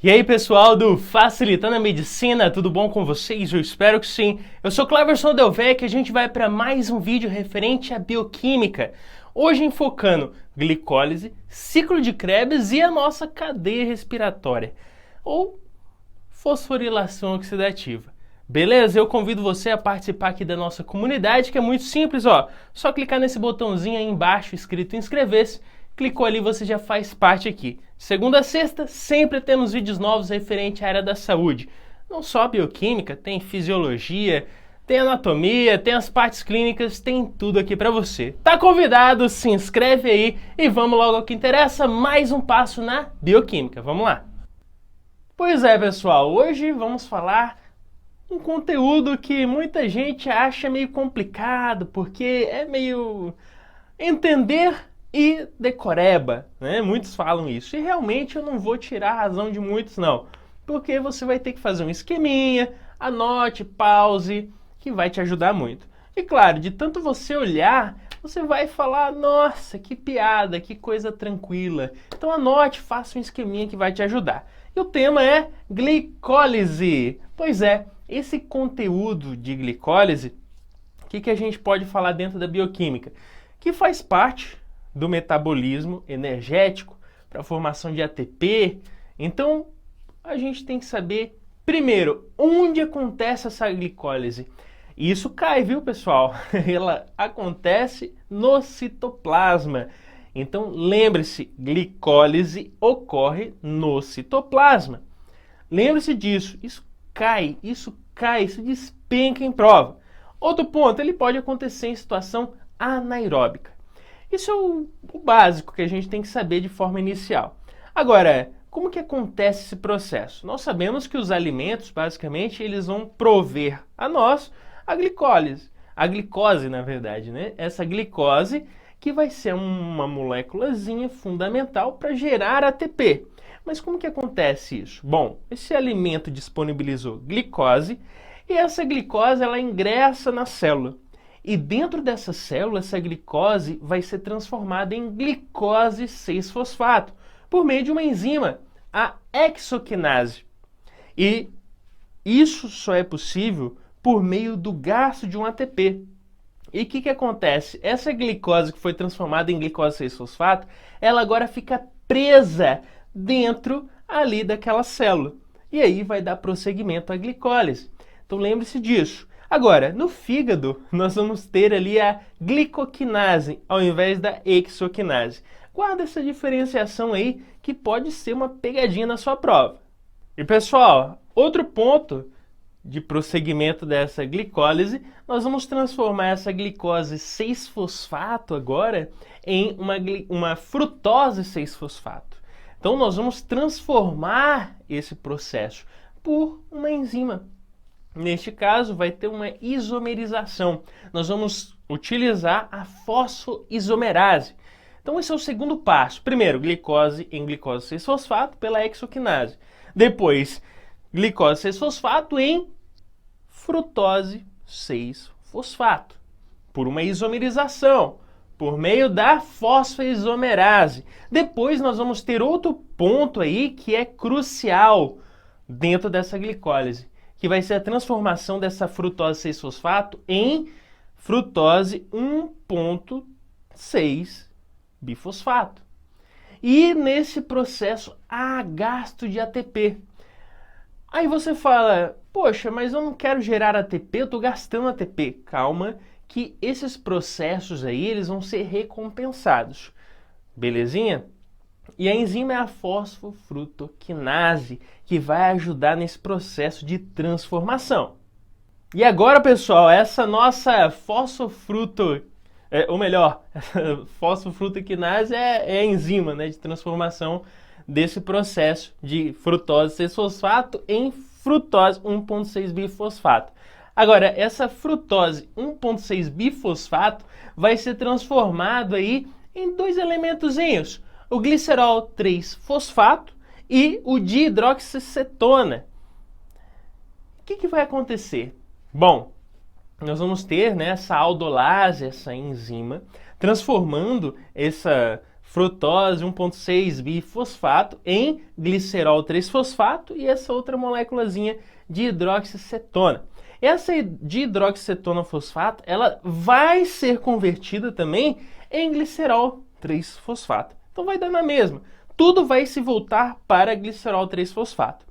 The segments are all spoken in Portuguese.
E aí, pessoal do Facilitando a Medicina, tudo bom com vocês? Eu espero que sim. Eu sou Cleverson Delvecq e a gente vai para mais um vídeo referente à bioquímica. Hoje enfocando glicólise, ciclo de Krebs e a nossa cadeia respiratória, ou fosforilação oxidativa. Beleza? Eu convido você a participar aqui da nossa comunidade, que é muito simples, ó. Só clicar nesse botãozinho aí embaixo escrito inscrever-se. Clicou ali, você já faz parte aqui. Segunda a sexta, sempre temos vídeos novos referente à área da saúde. Não só a bioquímica, tem fisiologia, tem anatomia, tem as partes clínicas, tem tudo aqui para você. Tá convidado, se inscreve aí e vamos logo ao que interessa, mais um passo na bioquímica. Vamos lá. Pois é, pessoal, hoje vamos falar um conteúdo que muita gente acha meio complicado, porque é meio entender e decoreba, né? Muitos falam isso. E realmente eu não vou tirar a razão de muitos, não. Porque você vai ter que fazer um esqueminha, anote, pause, que vai te ajudar muito. E claro, de tanto você olhar, você vai falar, nossa, que piada, que coisa tranquila. Então anote, faça um esqueminha que vai te ajudar. E o tema é glicólise. Pois é, esse conteúdo de glicólise, o que a gente pode falar dentro da bioquímica? Que faz parte do metabolismo energético para a formação de ATP. Então, a gente tem que saber, primeiro, onde acontece essa glicólise. E isso cai, viu, pessoal? Ela acontece no citoplasma. Então, lembre-se, glicólise ocorre no citoplasma. Lembre-se disso, isso cai, isso despenca em prova. Outro ponto, ele pode acontecer em situação anaeróbica. Isso é o básico que a gente tem que saber de forma inicial. Agora, como que acontece esse processo? Nós sabemos que os alimentos, basicamente, eles vão prover a nós a glicose, na verdade, né? Essa glicose que vai ser uma moléculazinha fundamental para gerar ATP. Mas como que acontece isso? Bom, esse alimento disponibilizou glicose e essa glicose ela ingressa na célula. E dentro dessa célula, essa glicose vai ser transformada em glicose 6-fosfato por meio de uma enzima, a hexoquinase. E isso só é possível por meio do gasto de um ATP. E o que acontece? Essa glicose que foi transformada em glicose 6-fosfato, ela agora fica presa dentro ali daquela célula. E aí vai dar prosseguimento à glicólise. Então lembre-se disso. Agora, no fígado, nós vamos ter ali a glicoquinase, ao invés da hexoquinase. Guarda essa diferenciação aí, que pode ser uma pegadinha na sua prova. E pessoal, outro ponto de prosseguimento dessa glicólise, nós vamos transformar essa glicose 6-fosfato agora em uma frutose 6-fosfato. Então nós vamos transformar esse processo por uma enzima. Neste caso, vai ter uma isomerização. Nós vamos utilizar a fosfoisomerase. Então, esse é o segundo passo. Primeiro, glicose em glicose 6-fosfato pela hexoquinase. Depois, glicose 6-fosfato em frutose 6-fosfato, por uma isomerização, por meio da fosfoisomerase. Depois, nós vamos ter outro ponto aí que é crucial dentro dessa glicólise, que vai ser a transformação dessa frutose 6-fosfato em frutose 1,6-bifosfato. E nesse processo há gasto de ATP. Aí você fala, poxa, mas eu não quero gerar ATP, eu estou gastando ATP. Calma, que esses processos aí eles vão ser recompensados. Belezinha? E a enzima é a fosfofrutoquinase, que vai ajudar nesse processo de transformação. E agora, pessoal, essa nossa fosfofrutoquinase é a enzima, né, de transformação desse processo de frutose 6-fosfato em frutose 1,6-bifosfato. Agora, essa frutose 1,6-bifosfato vai ser transformado aí em dois elementozinhos, o glicerol 3-fosfato e o dihidroxicetona. O que vai acontecer? Bom, nós vamos ter, né, essa aldolase, essa enzima, transformando essa frutose 1,6-bifosfato em glicerol 3-fosfato e essa outra moléculazinha de hidroxicetona. Essa dihidroxicetona fosfato, ela vai ser convertida também em glicerol 3-fosfato. Então vai dar na mesma. Tudo vai se voltar para glicerol 3-fosfato.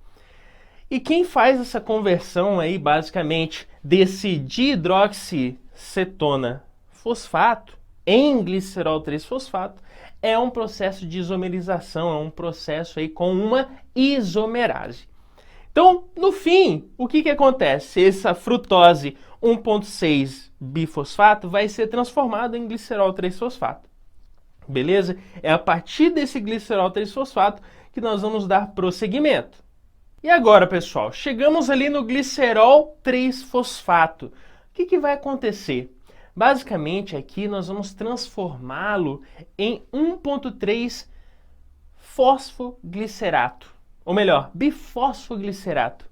E quem faz essa conversão aí, basicamente, desse dihidroxicetona fosfato em glicerol 3-fosfato é um processo de isomerização, é um processo aí com uma isomerase. Então, no fim, o que acontece? Essa frutose 1,6-bifosfato vai ser transformada em glicerol 3-fosfato. Beleza? É a partir desse glicerol 3-fosfato que nós vamos dar prosseguimento. E agora, pessoal, chegamos ali no glicerol 3-fosfato. O que vai acontecer? Basicamente, aqui nós vamos transformá-lo em 1,3-fosfoglicerato. Ou melhor, bifosfoglicerato.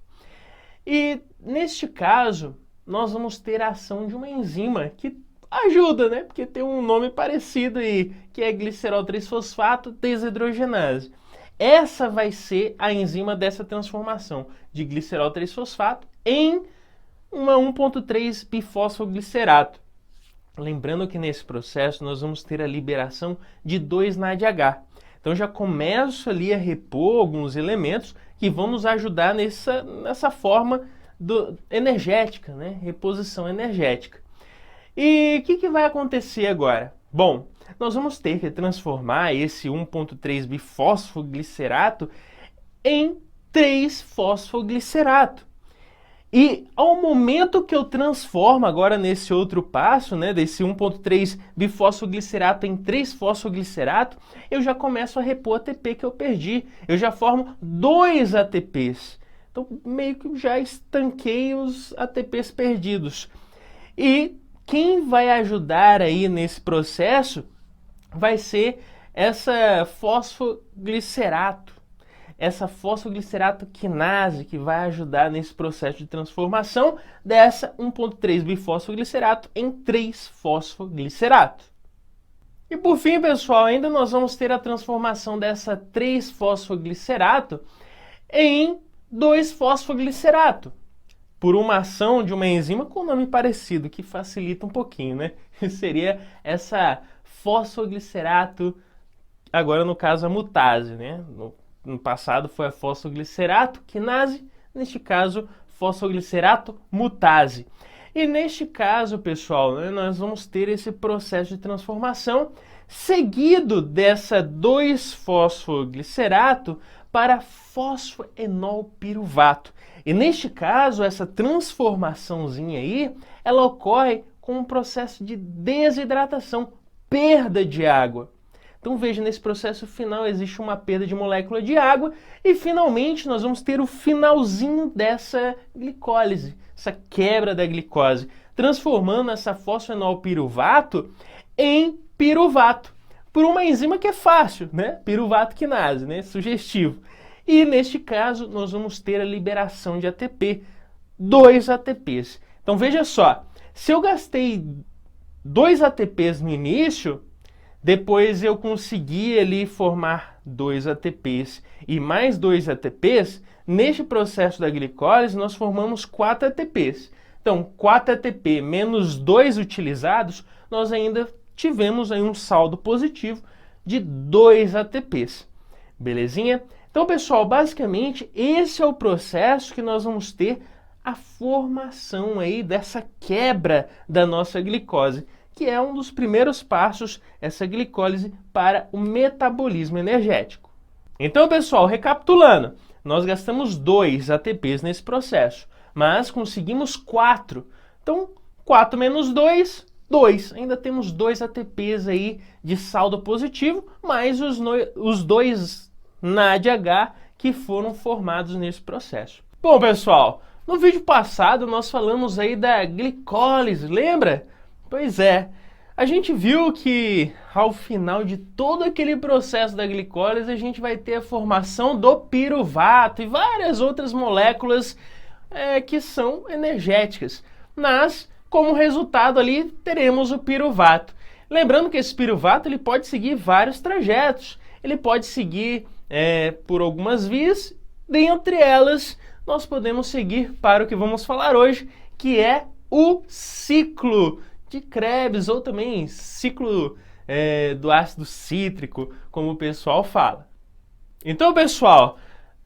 E neste caso, nós vamos ter a ação de uma enzima que ajuda, né? Porque tem um nome parecido aí, que é glicerol 3-fosfato desidrogenase. Essa vai ser a enzima dessa transformação de glicerol 3-fosfato em uma 1,3-bifosfoglicerato. Lembrando que nesse processo nós vamos ter a liberação de 2-NADH. Então já começo ali a repor alguns elementos que vão nos ajudar nessa forma energética, né? Reposição energética. E o que vai acontecer agora? Bom, nós vamos ter que transformar esse 1,3-bifosfoglicerato em 3-fosfoglicerato. E ao momento que eu transformo agora nesse outro passo, né, desse 1,3-bifosfoglicerato em 3-fosfoglicerato, eu já começo a repor ATP que eu perdi. Eu já formo 2 ATPs. Então, meio que já estanquei os ATPs perdidos. E quem vai ajudar aí nesse processo vai ser essa fosfoglicerato. Essa fosfoglicerato quinase que vai ajudar nesse processo de transformação dessa 1,3-bifosfoglicerato em 3-fosfoglicerato. E por fim, pessoal, ainda nós vamos ter a transformação dessa 3-fosfoglicerato em 2-fosfoglicerato, por uma ação de uma enzima com nome parecido, que facilita um pouquinho, né? Seria essa fosfoglicerato, agora no caso a mutase, né? No passado foi a fosfoglicerato quinase, neste caso fosfoglicerato mutase. E neste caso, pessoal, né, nós vamos ter esse processo de transformação seguido dessa 2-fosfoglicerato para fosfoenolpiruvato. E neste caso, essa transformaçãozinha aí, ela ocorre com um processo de desidratação, perda de água. Então veja, nesse processo final existe uma perda de molécula de água e finalmente nós vamos ter o finalzinho dessa glicólise, essa quebra da glicose, transformando essa fosfoenolpiruvato em piruvato, por uma enzima que é fácil, né? Piruvato quinase, né? Sugestivo. E neste caso nós vamos ter a liberação de ATP, 2 ATPs. Então veja só, se eu gastei 2 ATPs no início, depois eu consegui ali formar 2 ATPs e mais 2 ATPs, neste processo da glicólise nós formamos 4 ATPs. Então, 4 ATP menos 2 utilizados, nós ainda tivemos aí um saldo positivo de 2 ATPs. Belezinha? Então, pessoal, basicamente esse é o processo que nós vamos ter a formação aí dessa quebra da nossa glicose, que é um dos primeiros passos, essa glicólise, para o metabolismo energético. Então, pessoal, recapitulando, nós gastamos 2 ATPs nesse processo, mas conseguimos 4. Então, 4 menos 2, 2. Ainda temos 2 ATPs aí de saldo positivo, mais os 2 NADH que foram formados nesse processo. Bom, pessoal, no vídeo passado nós falamos aí da glicólise, lembra? Pois é, a gente viu que ao final de todo aquele processo da glicólise a gente vai ter a formação do piruvato e várias outras moléculas que são energéticas. Mas, como resultado ali, teremos o piruvato. Lembrando que esse piruvato ele pode seguir vários trajetos. Ele pode seguir por algumas vias, dentre elas nós podemos seguir para o que vamos falar hoje, que é o ciclo de Krebs, ou também ciclo do ácido cítrico, como o pessoal fala. Então, pessoal,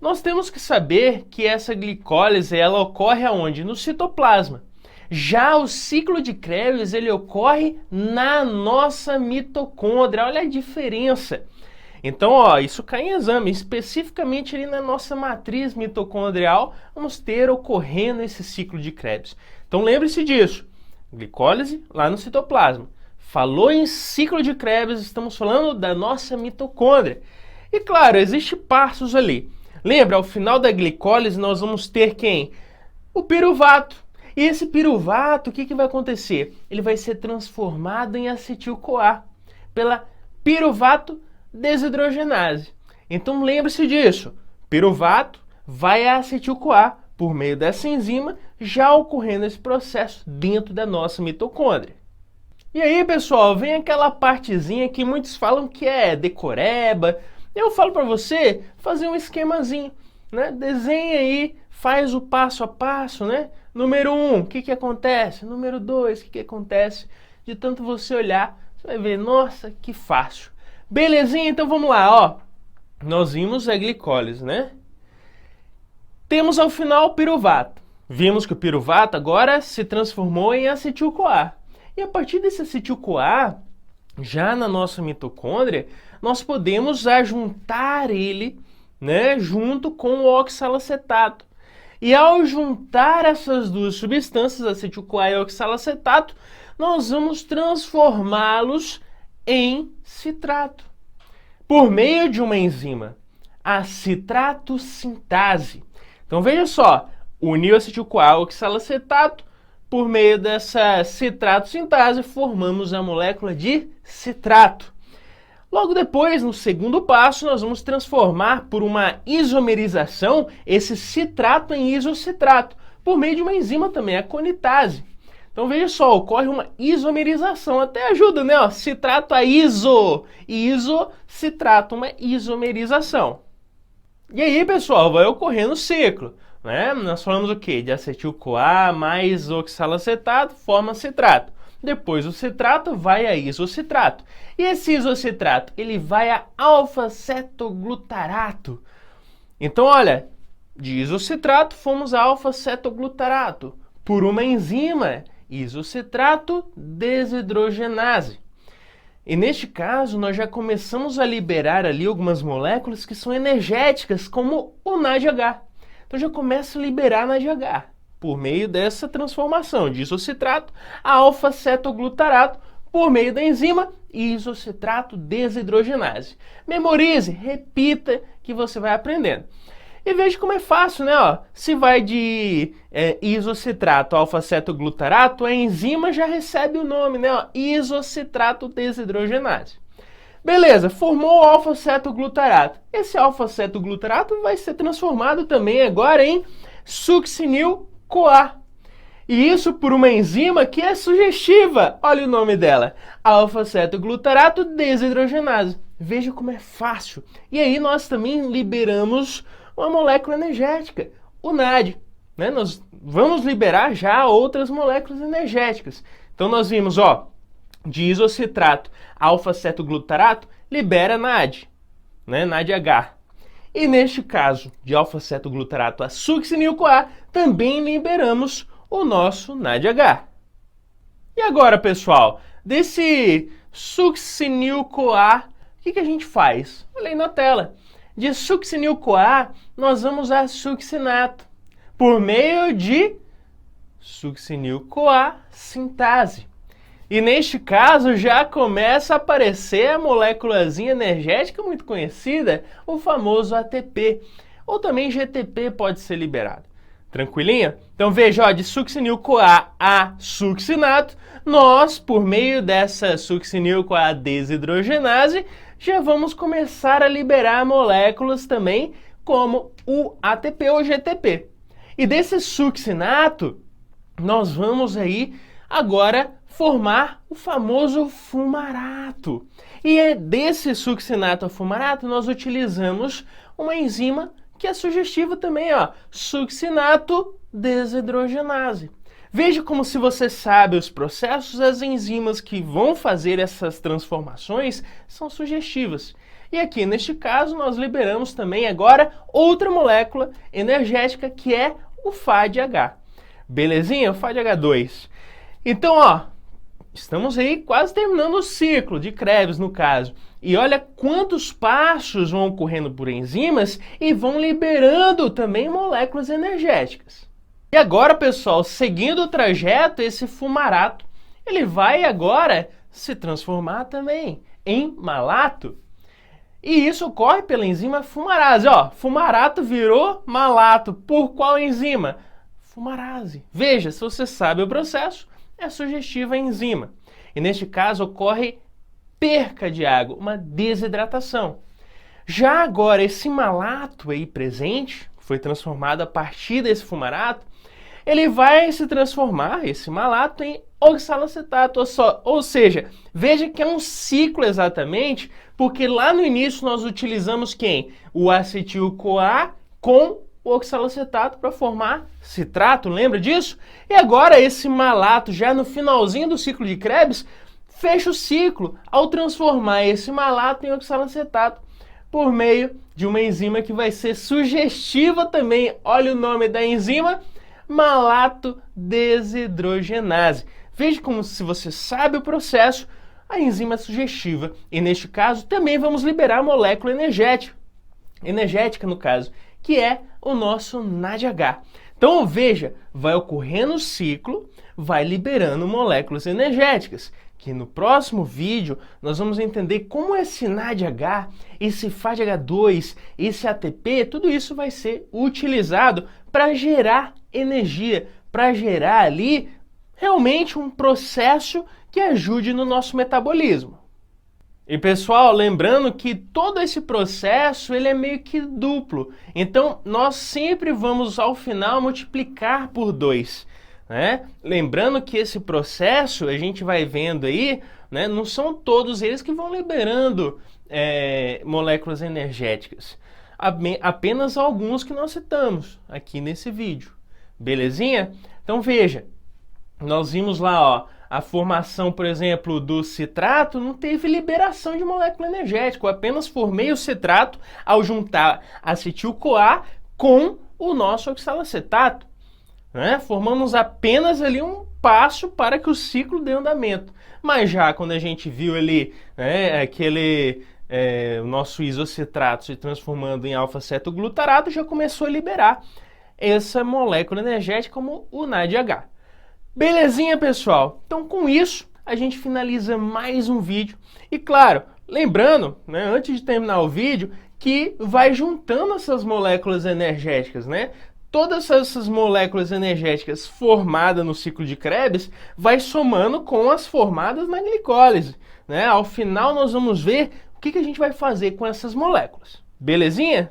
nós temos que saber que essa glicólise ela ocorre aonde? No citoplasma. Já o ciclo de Krebs ele ocorre na nossa mitocôndria. Olha a diferença. Então, ó, isso cai em exame, especificamente ali na nossa matriz mitocondrial, vamos ter ocorrendo esse ciclo de Krebs. Então, lembre-se disso, glicólise lá no citoplasma. Falou em ciclo de Krebs, estamos falando da nossa mitocôndria. E claro, existem passos ali. Lembra, ao final da glicólise nós vamos ter quem? O piruvato. E esse piruvato, o que vai acontecer? Ele vai ser transformado em acetil-CoA pela piruvato desidrogenase. Então lembre-se disso, piruvato vai a acetil-CoA por meio dessa enzima, já ocorrendo esse processo dentro da nossa mitocôndria. E aí, pessoal, vem aquela partezinha que muitos falam que é decoreba. Eu falo para você fazer um esquemazinho, né? Desenha aí, faz o passo a passo, né? Número 1, o que acontece? Número 2, o que acontece? De tanto você olhar, você vai ver, nossa, que fácil. Belezinha, então vamos lá, ó. Nós vimos a glicólise, né? Temos ao final o piruvato. Vimos que o piruvato agora se transformou em acetil-CoA. E a partir desse acetil-CoA, já na nossa mitocôndria, nós podemos ajuntar ele, né, junto com o oxalacetato. E ao juntar essas duas substâncias, acetil-CoA e oxalacetato, nós vamos transformá-los em citrato, por meio de uma enzima, a citrato-sintase. Então veja só, uniu acetil-CoA e oxalacetato, por meio dessa citrato-sintase, formamos a molécula de citrato. Logo depois, no segundo passo, nós vamos transformar por uma isomerização esse citrato em isocitrato, por meio de uma enzima também, a conitase. Então veja só, ocorre uma isomerização, até ajuda, né? Ó, citrato a iso, e isocitrato, uma isomerização. E aí, pessoal, vai ocorrendo o ciclo, né? Nós falamos o quê? De acetil-CoA mais oxalacetato forma citrato. Depois o citrato vai a isocitrato. E esse isocitrato, ele vai a alfa-cetoglutarato. Então, olha, de isocitrato fomos a alfa-cetoglutarato por uma enzima, isocitrato desidrogenase. E neste caso, nós já começamos a liberar ali algumas moléculas que são energéticas, como o NADH. Então já começa a liberar NADH por meio dessa transformação de isocitrato a alfa-cetoglutarato por meio da enzima isocitrato desidrogenase. Memorize, repita que você vai aprendendo. E veja como é fácil, né? Ó, se vai de isocitrato a alfa-cetoglutarato, a enzima já recebe o nome, né? Ó, isocitrato desidrogenase. Beleza, formou o alfa-cetoglutarato. Esse alfa-cetoglutarato vai ser transformado também agora em succinil-CoA. E isso por uma enzima que é sugestiva. Olha o nome dela, alfa-cetoglutarato desidrogenase. Veja como é fácil. E aí nós também liberamos uma molécula energética, o NAD. Né? Nós vamos liberar já outras moléculas energéticas. Então nós vimos, ó, de isocitrato alfa-cetoglutarato libera NAD, né? NADH. E neste caso, de alfa-cetoglutarato a succinil-CoA, também liberamos o nosso NADH. E agora, pessoal, desse succinil-CoA, o que a gente faz? Olha aí na tela. De succinil-CoA, nós vamos a succinato, por meio de succinil-CoA sintase. E neste caso já começa a aparecer a moléculazinha energética muito conhecida, o famoso ATP, ou também GTP pode ser liberado. Tranquilinha? Então veja, ó, de succinil-CoA a succinato, nós, por meio dessa succinil-CoA desidrogenase, já vamos começar a liberar moléculas também como o ATP ou GTP. E desse succinato, nós vamos aí agora formar o famoso fumarato. E é desse succinato a fumarato nós utilizamos uma enzima que é sugestiva também, ó, succinato desidrogenase. Veja como, se você sabe os processos, as enzimas que vão fazer essas transformações são sugestivas. E aqui, neste caso, nós liberamos também agora outra molécula energética, que é o FADH. Belezinha? O FADH2. Então, ó, estamos aí quase terminando o ciclo de Krebs, no caso. E olha quantos passos vão ocorrendo por enzimas e vão liberando também moléculas energéticas. E agora, pessoal, seguindo o trajeto, esse fumarato, ele vai agora se transformar também em malato. E isso ocorre pela enzima fumarase. Ó, fumarato virou malato. Por qual enzima? Fumarase. Veja, se você sabe o processo, é sugestiva a enzima. E neste caso ocorre perca de água, uma desidratação. Já agora, esse malato aí presente, que foi transformado a partir desse fumarato, ele vai se transformar, esse malato, em oxalacetato, ou seja, veja que é um ciclo exatamente, porque lá no início nós utilizamos quem? O acetil-CoA com o oxalacetato para formar citrato, lembra disso? E agora esse malato, já no finalzinho do ciclo de Krebs, fecha o ciclo ao transformar esse malato em oxalacetato por meio de uma enzima que vai ser sugestiva também. Olha o nome da enzima, malato desidrogenase. Veja como, se você sabe o processo, a enzima é sugestiva. E neste caso também vamos liberar a molécula energética no caso, que é o nosso NADH. Então veja, vai ocorrendo o ciclo, vai liberando moléculas energéticas, que no próximo vídeo nós vamos entender como esse NADH, esse FADH2, esse ATP, tudo isso vai ser utilizado para gerar energia, para gerar ali realmente um processo que ajude no nosso metabolismo. E pessoal, lembrando que todo esse processo ele é meio que duplo, então nós sempre vamos ao final multiplicar por 2. Né? Lembrando que esse processo, a gente vai vendo aí, né, não são todos eles que vão liberando moléculas energéticas. Apenas alguns que nós citamos aqui nesse vídeo. Belezinha? Então veja, nós vimos lá, ó, a formação, por exemplo, do citrato não teve liberação de molécula energética. Eu apenas formei o citrato ao juntar acetil-CoA com o nosso oxalacetato. Né? Formamos apenas ali um passo para que o ciclo dê andamento. Mas já quando a gente viu ali, né, o nosso isocitrato se transformando em alfa-cetoglutarato, já começou a liberar essa molécula energética como o NADH. Belezinha, pessoal? Então com isso a gente finaliza mais um vídeo. E claro, lembrando, né, antes de terminar o vídeo, que vai juntando essas moléculas energéticas, né? Todas essas moléculas energéticas formadas no ciclo de Krebs vai somando com as formadas na glicólise, né? Ao final nós vamos ver o que a gente vai fazer com essas moléculas. Belezinha?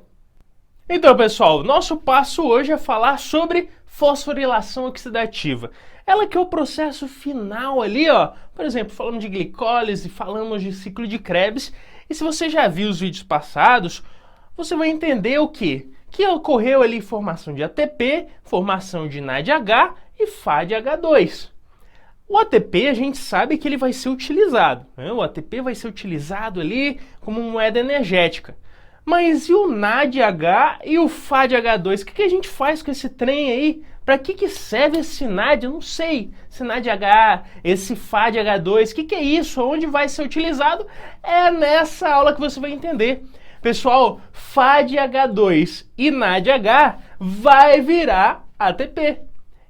Então, pessoal, nosso passo hoje é falar sobre fosforilação oxidativa. Ela que é o processo final ali, ó. Por exemplo, falamos de glicólise, falamos de ciclo de Krebs. E se você já viu os vídeos passados, você vai entender o quê? Que ocorreu ali formação de ATP, formação de NADH e FADH2. O ATP a gente sabe que ele vai ser utilizado, né? O ATP vai ser utilizado ali como moeda energética. Mas e o NADH e o FADH2? O que a gente faz com esse trem aí? Para que serve esse NAD? Eu não sei. Esse NADH, esse FADH2, o que é isso? Onde vai ser utilizado? É nessa aula que você vai entender. Pessoal, FADH2 e NADH vai virar ATP.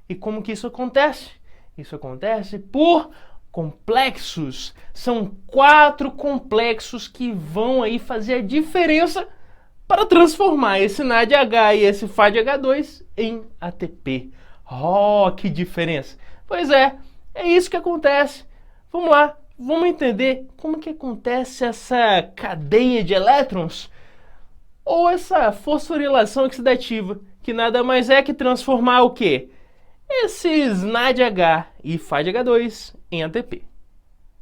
E como que isso acontece? Isso acontece por complexos. São 4 complexos que vão aí fazer a diferença para transformar esse NADH e esse FADH2 em ATP. Oh, que diferença! Pois é isso que acontece. Vamos lá. Vamos entender como que acontece essa cadeia de elétrons ou essa fosforilação oxidativa, que nada mais é que transformar o quê? Esses NADH e FADH2 em ATP.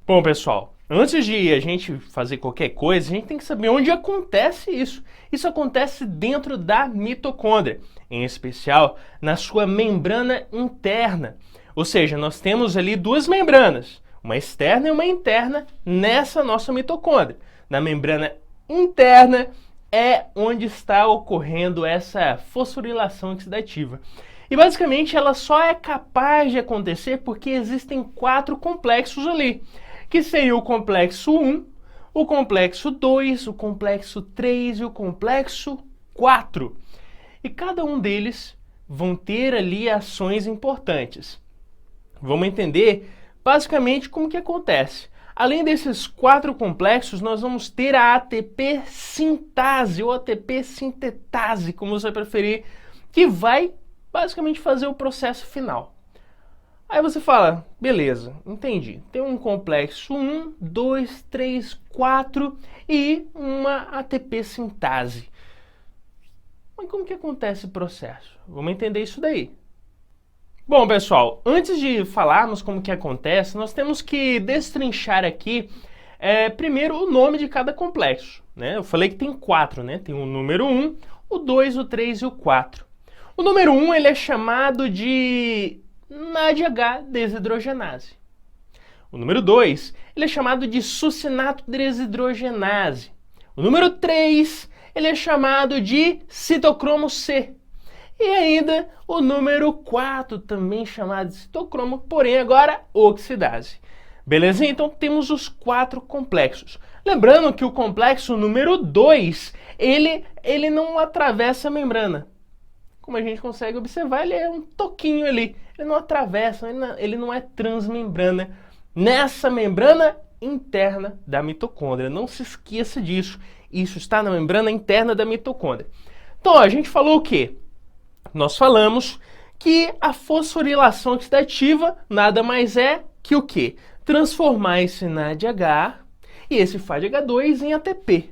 Bom, pessoal, antes de a gente fazer qualquer coisa, a gente tem que saber onde acontece isso. Isso acontece dentro da mitocôndria, em especial na sua membrana interna. Ou seja, nós temos ali duas membranas, uma externa e uma interna nessa nossa mitocôndria. Na membrana interna é onde está ocorrendo essa fosforilação oxidativa. E basicamente ela só é capaz de acontecer porque existem 4 complexos ali, que seria o complexo 1, o complexo 2, o complexo 3 e o complexo 4. E cada um deles vão ter ali ações importantes. Vamos entender basicamente como que acontece. Além desses 4 complexos, nós vamos ter a ATP sintase ou ATP sintetase, como você preferir, que vai basicamente fazer o processo final. Aí você fala, beleza, entendi. Tem um complexo 1, 2, 3, 4 e uma ATP sintase. Mas como que acontece o processo? Vamos entender isso daí. Bom, pessoal, antes de falarmos como que acontece, nós temos que destrinchar aqui primeiro o nome de cada complexo, né? Eu falei que tem 4, né? Tem o número 1, o 2, o 3 e o 4. O número 1 ele é chamado de NADH desidrogenase. O número 2 ele é chamado de succinato desidrogenase. O número 3 ele é chamado de citocromo C. E ainda o número 4, também chamado de citocromo, porém agora oxidase. Beleza? Então temos os 4 complexos. Lembrando que o complexo número 2, ele não atravessa a membrana. Como a gente consegue observar, ele é um toquinho ali. Ele não atravessa, ele não é transmembrana nessa membrana interna da mitocôndria. Não se esqueça disso. Isso está na membrana interna da mitocôndria. Então, ó, a gente falou o quê? Nós falamos que a fosforilação oxidativa nada mais é que o quê? Transformar esse NADH e esse FADH2 em ATP.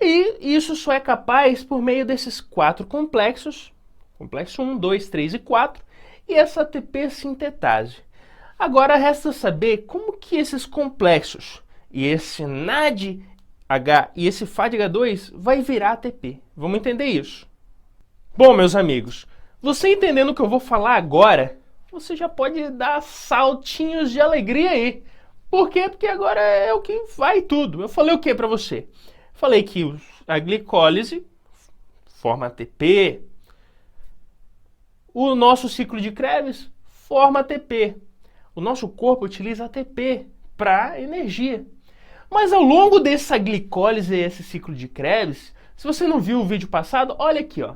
E isso só é capaz por meio desses 4 complexos, complexo 1, 2, 3 e 4, e essa ATP sintetase. Agora resta saber como que esses complexos e esse NADH e esse FADH2 vai virar ATP. Vamos entender isso. Bom, meus amigos, você entendendo o que eu vou falar agora, você já pode dar saltinhos de alegria aí. Por quê? Porque agora é o que vai tudo. Eu falei o que para você? Falei que a glicólise forma ATP, o nosso ciclo de Krebs forma ATP. O nosso corpo utiliza ATP para energia. Mas ao longo dessa glicólise e esse ciclo de Krebs, se você não viu o vídeo passado, olha aqui, ó.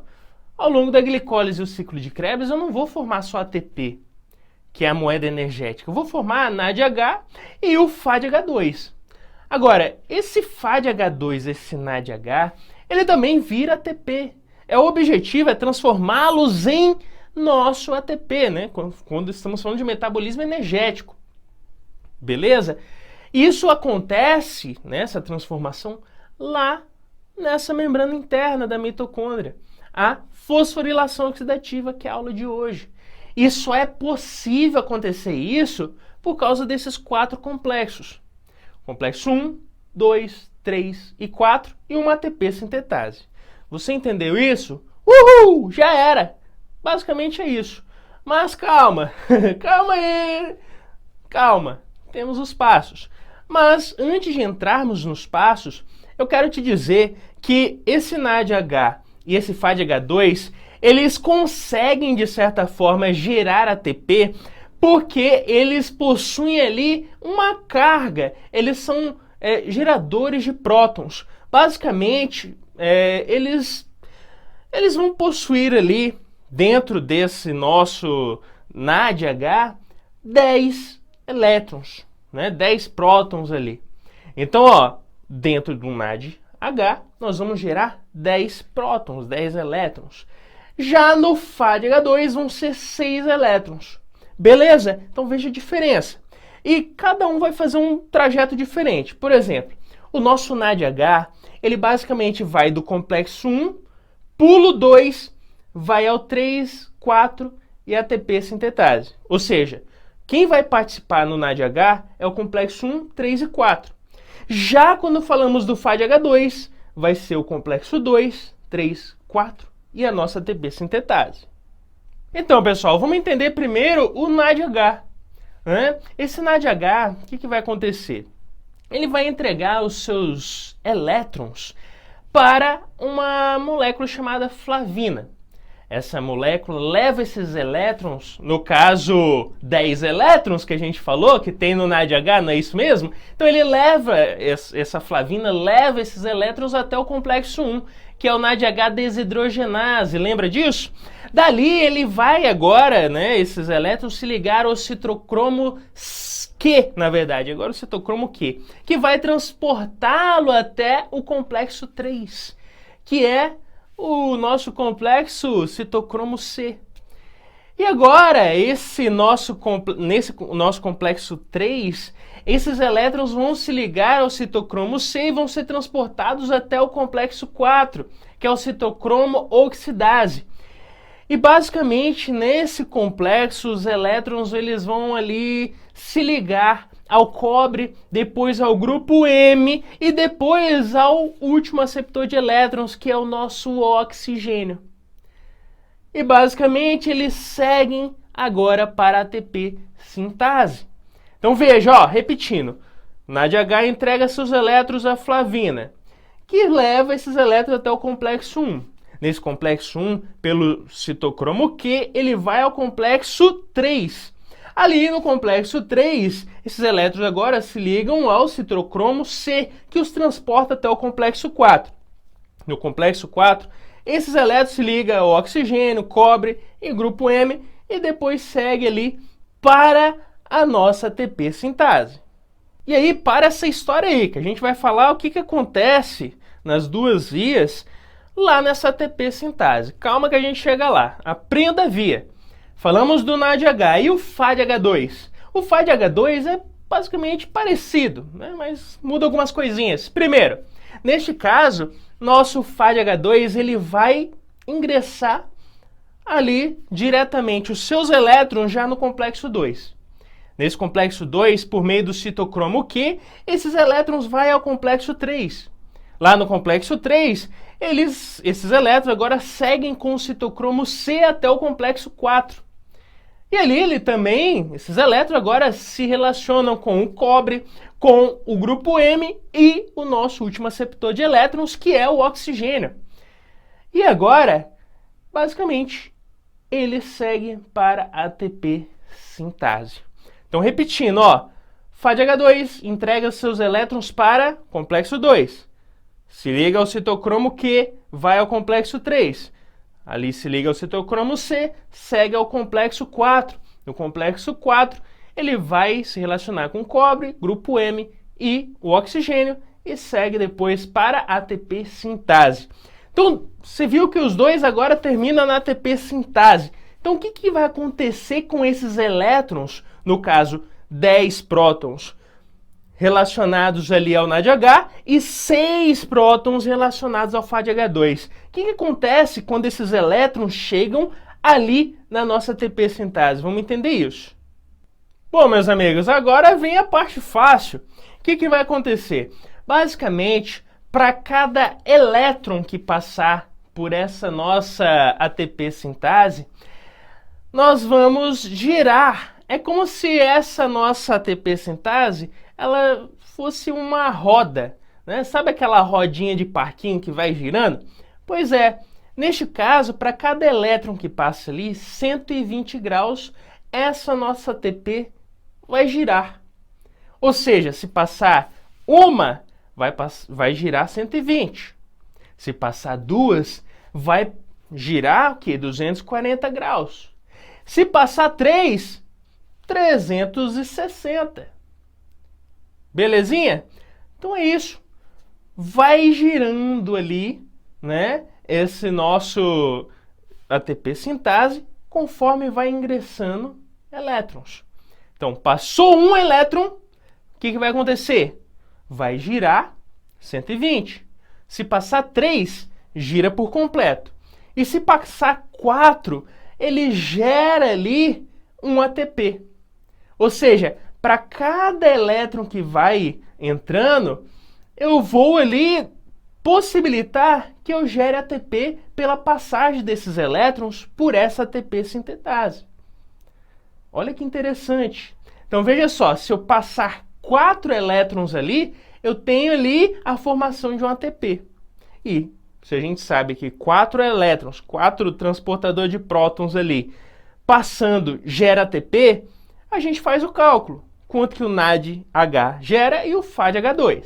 Ao longo da glicólise e o ciclo de Krebs, eu não vou formar só ATP, que é a moeda energética. Eu vou formar a NADH e o FADH2. Agora, esse FADH2, esse NADH, ele também vira ATP. O objetivo é transformá-los em nosso ATP, né? Quando estamos falando de metabolismo energético. Beleza? Isso acontece, né, essa transformação, lá nessa membrana interna da mitocôndria. A fosforilação oxidativa, que é a aula de hoje. E só é possível acontecer isso por causa desses 4 complexos. Complexo 1, 2, 3 e 4 e uma ATP sintetase. Você entendeu isso? Uhul! Já era! Basicamente é isso. Mas calma, calma aí, calma, temos os passos. Mas antes de entrarmos nos passos, eu quero te dizer que esse NADH e esse FADH2, eles conseguem de certa forma gerar ATP porque eles possuem ali uma carga, eles são geradores de prótons. Basicamente, eles vão possuir ali, dentro desse nosso NADH, 10 elétrons, né? 10 prótons ali. Então, ó, dentro do NADH, nós vamos gerar 10 prótons, 10 elétrons. Já no FADH2 vão ser 6 elétrons. Beleza? Então veja a diferença. E cada um vai fazer um trajeto diferente. Por exemplo, o nosso NADH, ele basicamente vai do complexo 1, pulo 2, vai ao 3, 4 e ATP sintetase. Ou seja, o Quem vai participar no NADH é o complexo 1, 3 e 4. Já quando falamos do FADH2, vai ser o complexo 2, 3, 4 e a nossa ATP sintetase. Então, pessoal, vamos entender primeiro o NADH. Esse NADH, o que vai acontecer? Ele vai entregar os seus elétrons para uma molécula chamada flavina. Essa molécula leva esses elétrons, no caso 10 elétrons que a gente falou, que tem no NADH, não é isso mesmo? Então ele leva, essa flavina leva esses elétrons até o complexo 1, que é o NADH desidrogenase, lembra disso? Dali ele vai agora, esses elétrons se ligar ao citocromo Q, na verdade, agora o citocromo Q, que vai transportá-lo até o complexo 3, que é o nosso complexo citocromo C. E agora, nesse nosso complexo 3, esses elétrons vão se ligar ao citocromo C e vão ser transportados até o complexo 4, que é o citocromo oxidase. E basicamente, nesse complexo, os elétrons eles vão ali se ligar ao cobre, depois ao grupo M e depois ao último aceptor de elétrons, que é o nosso oxigênio. E basicamente eles seguem agora para a ATP sintase. Então veja, repetindo, NADH entrega seus elétrons à flavina, que leva esses elétrons até o complexo 1. Nesse complexo 1, pelo citocromo Q, ele vai ao complexo 3. Ali no complexo 3, esses elétrons agora se ligam ao citocromo C, que os transporta até o complexo 4. No complexo 4, esses elétrons se ligam ao oxigênio, cobre e grupo M e depois segue ali para a nossa ATP sintase. E aí, para essa história aí, que a gente vai falar o que acontece nas duas vias lá nessa ATP sintase. Calma que a gente chega lá. Aprenda a via. Falamos do NADH e o FADH2. O FADH2 é basicamente parecido, mas muda algumas coisinhas. Primeiro, neste caso, nosso FADH2 ele vai ingressar ali diretamente os seus elétrons já no complexo 2. Nesse complexo 2, por meio do citocromo Q, esses elétrons vão ao complexo 3. Lá no complexo 3, esses elétrons agora seguem com o citocromo C até o complexo 4. E ali esses elétrons agora se relacionam com o cobre, com o grupo M e o nosso último aceptor de elétrons, que é o oxigênio. E agora, basicamente, ele segue para a ATP sintase. Então, repetindo, FADH2 entrega seus elétrons para o complexo 2. Se liga ao citocromo Q, vai ao complexo 3. Ali se liga ao citocromo C, segue ao complexo 4. No complexo 4, ele vai se relacionar com o cobre, grupo M e o oxigênio e segue depois para a ATP sintase. Então, você viu que os dois agora terminam na ATP sintase. Então, o que vai acontecer com esses elétrons, no caso, 10 prótons relacionados ali ao NADH e 6 prótons relacionados ao FADH2? O que acontece quando esses elétrons chegam ali na nossa ATP sintase? Vamos entender isso. Bom, meus amigos, agora vem a parte fácil. O que vai acontecer? Basicamente, para cada elétron que passar por essa nossa ATP sintase, nós vamos girar. É como se essa nossa ATP sintase ela fosse uma roda, Sabe aquela rodinha de parquinho que vai girando? Pois é, neste caso, para cada elétron que passa ali, 120 graus, essa nossa ATP vai girar. Ou seja, se passar uma, vai girar 120. Se passar duas, vai girar o quê? 240 graus. Se passar 3, 360. Belezinha? Então é isso. Vai girando ali, esse nosso ATP sintase, conforme vai ingressando elétrons. Então, passou um elétron, o que vai acontecer? Vai girar 120. Se passar 3, gira por completo. E se passar 4, ele gera ali um ATP. Ou seja, para cada elétron que vai entrando, eu vou ali possibilitar que eu gere ATP pela passagem desses elétrons por essa ATP sintetase. Olha que interessante. Então veja só, se eu passar 4 elétrons ali, eu tenho ali a formação de um ATP. E se a gente sabe que 4 elétrons, 4 transportadores de prótons ali, passando gera ATP, a gente faz o cálculo. Quanto que o NADH gera e o FADH2.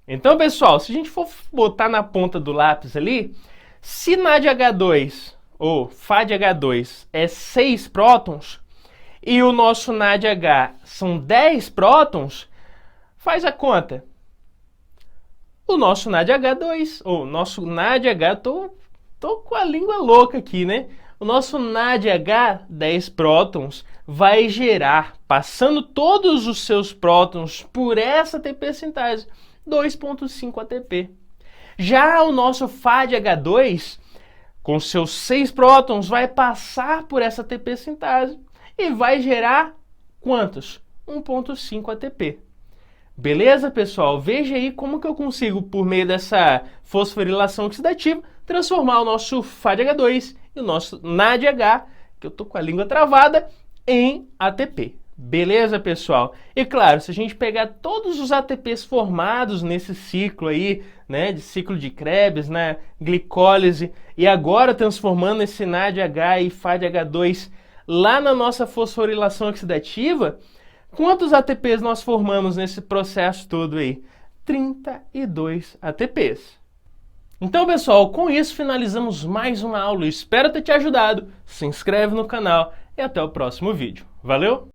Então, pessoal, se a gente for botar na ponta do lápis ali, se NADH2 ou FADH2 é 6 prótons e o nosso NADH são 10 prótons, faz a conta. O nosso NADH2, ou nosso NADH, tô com a língua louca aqui, né? O nosso NADH, 10 prótons, vai gerar, passando todos os seus prótons por essa ATP sintase, 2,5 ATP. Já o nosso FADH2, com seus 6 prótons, vai passar por essa ATP sintase e vai gerar quantos? 1,5 ATP. Beleza, pessoal? Veja aí como que eu consigo, por meio dessa fosforilação oxidativa, transformar o nosso FADH2 e o nosso NADH, que eu tô com a língua travada, em ATP. Beleza, pessoal? E claro, se a gente pegar todos os ATPs formados nesse ciclo aí, né, de ciclo de Krebs, né, glicólise, e agora transformando esse NADH e FADH2 lá na nossa fosforilação oxidativa, quantos ATPs nós formamos nesse processo todo aí? 32 ATPs. Então, pessoal, com isso finalizamos mais uma aula. Eu espero ter te ajudado. Se inscreve no canal e até o próximo vídeo. Valeu!